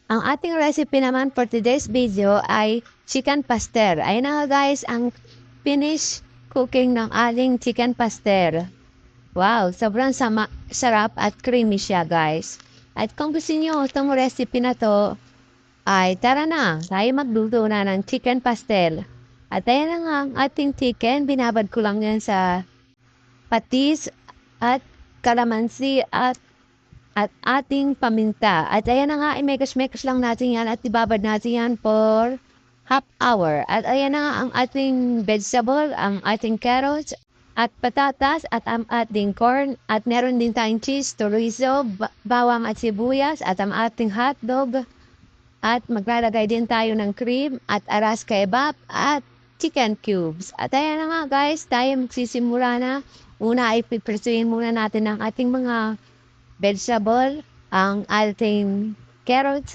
Ang ating recipe naman for today's video ay chicken pastel. Ayun na nga guys, ang finish cooking ng ating chicken pastel. Wow, sobrang sarap at creamy siya guys. At kung gusto niyo itong recipe na to, ay tara na, tayo magluto na ng chicken pastel. At ayan na nga ang ating chicken, binabad ko lang yan sa patis at kalamansi at ating paminta. At ayan na nga, i-mekas-mekas lang natin yan at ibabad natin yan for half hour. At ayan na nga ang ating vegetable, ang ating carrots, at patatas, at ang ating corn, at meron din tayong cheese, chorizo, bawang at sibuyas, at ang ating hotdog, at maglalagay din tayo ng cream, at aras kebab, at chicken cubes. At ayan na nga guys, tayo magsisimula na. Una ay piprituin muna natin ang ating mga vegetable, ang ating carrots,